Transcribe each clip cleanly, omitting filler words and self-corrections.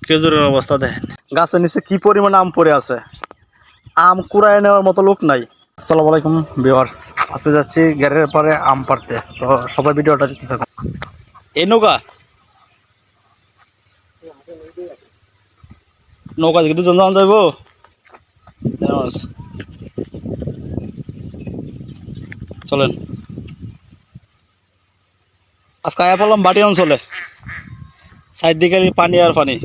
খেজুরের অবস্থা দেখেন, গাছের নিচে কি পরিমাণ আম পড়ে আছে। আম কুড়ায় নেওয়ার মতো লোক নাই। আসসালামু আলাইকুম ভিউয়ার্স, আজকে যাচ্ছি গ্যারের পরে আম পাড়তে, তো সবাই ভিডিওটা দেখতে থাকুন। এই নৌকা নৌকা দিকে দুজন যাওয়া যাইব। চলেন, আজকে আয়া পড়লাম বাটি অঞ্চলে। সাইড দিকে পানি আর পানি,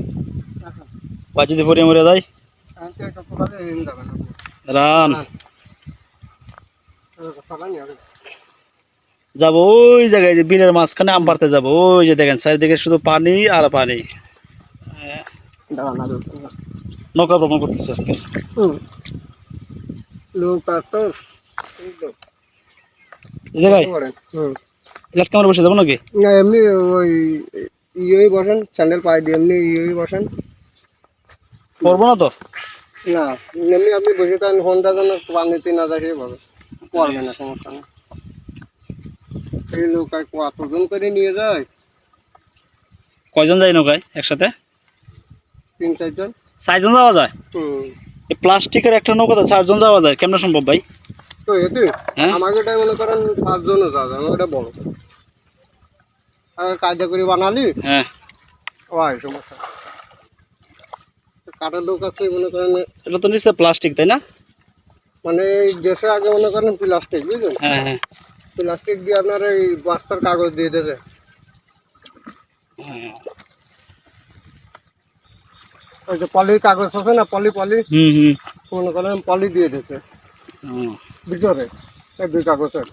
বা যদি পরে মরে যায় রান যাবো ওই জায়গায়, যে বিলের মাঝখানে আম পাড়তে যাবো। ওই যে দেখেন চারিদিকে শুধু পানি আর পানি। নৌকা ভ্রমণ করতেছে আজকে। ক্যামেরা বসে যাবো নাকি? না, এমনি ওই ইয়েই বসেন, স্যান্ডেল পায়ে দিয়ে এমনি ইয়েই বসেন। করবো না তো না, এমনি আপনি বসে থাকেন, ফোনটা যেন পানিতে না যায় সেভাবে পড়বে না, সমস্যা নেই। এই লোক আর কতজন করে নিয়ে যায়? কয়জন যায় নৌকায় একসাথে? 3-4 জন। 4 জন যাওয়া যায়? এই প্লাস্টিকের একটা নৌকাতে 4 জন যাওয়া যায় কেমন সম্ভব ভাই? তো এতে হ্যাঁ, আমাকে এটা মনে করেন 5 জনও যাওয়া যায়, আমাকে এটা বড় কায়দা করে বানালি। হ্যাঁ, ওই সমস্যা কাঠের লোক আছে মনে করেন। এটা তো নিশ্চয় প্লাস্টিক, তাই না? মানে এই দেশে আগে মনে করেন প্লাস্টিক, বুঝলেন? হ্যাঁ হ্যাঁ প্লাস্টিক দিয়ে আপনার এই বস্তার কাগজ দিয়ে দিয়েছে। হ্যাঁ। ওই যে পলির কাগজ আছে না, পলি মনে করেন পলি দিয়ে দিয়েছে ভিতরে, এই 2 কাগজের।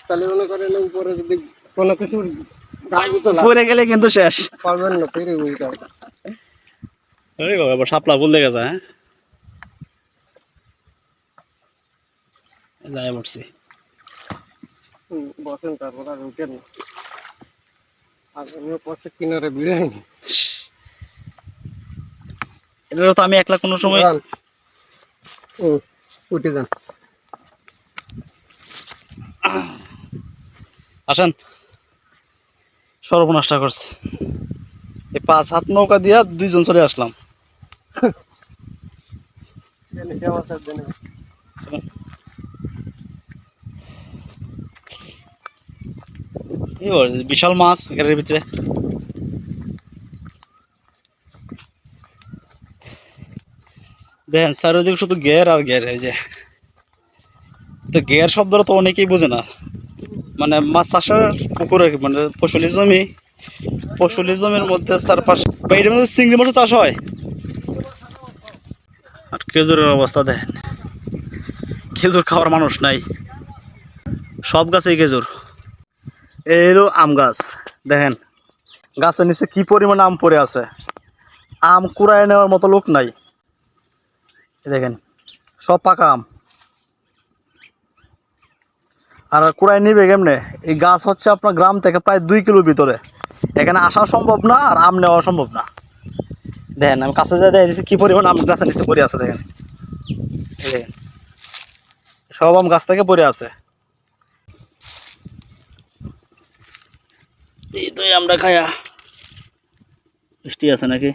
তাহলে মনে করেন উপরে যদি কোনো কিছু পড়ে গেলে কিন্তু শেষ। পারবেন না, ফিরে উইটা ওই বাবা, শাপলা ভুল দেখে যায়। হ্যাঁ, যাই পড়ছি। বসেন, তারপর আর উঠেন না। আর আমিও পথে কিনারে ভিড়াইনি। এটা তো আমি একলা কোনো সময়। উঠে যান, আসেন, সর্বনাশটা করছে। এই 5 হাত নৌকা দিয়া 2 জন চলে আসলাম। বিশাল মাছ ঘেরের ভিতরে। দেখেন চারিদিকে শুধু ঘের আর ঘের। এই যে তো ঘের শব্দটা তো অনেকেই বোঝে না। মানে মাছ চাষের পুকুরে, মানে ফসলি জমির মধ্যে চারপাশে এটার মধ্যে চিংড়ি মাছের চাষ হয়। আর খেজুরের অবস্থা দেখেন, খেজুর খাওয়ার মানুষ নাই, সব গাছেই খেজুর। এই হলো আম গাছ, দেখেন গাছের নিচে কি পরিমাণ আম পড়ে আছে। আম কুড়ায় নেওয়ার মতো লোক নাই। দেখেন সব পাকা আম, আর কুড়ায় নিবে কেমনে? এই গাছ হচ্ছে আপনার গ্রাম থেকে প্রায় 2 কিলোর ভিতরে, এখানে আসা সম্ভব না আর আম নেওয়া সম্ভব না। দেখেন আমি কাছে যাই, দেখেন কি পরিমাণ আম গাছের নিচে পড়ে আছে। দেখেন এই দেখেন সব আম গাছ থেকে পড়ে আছে। এই তো আমরা খায়া, মিষ্টি আছে নাকি?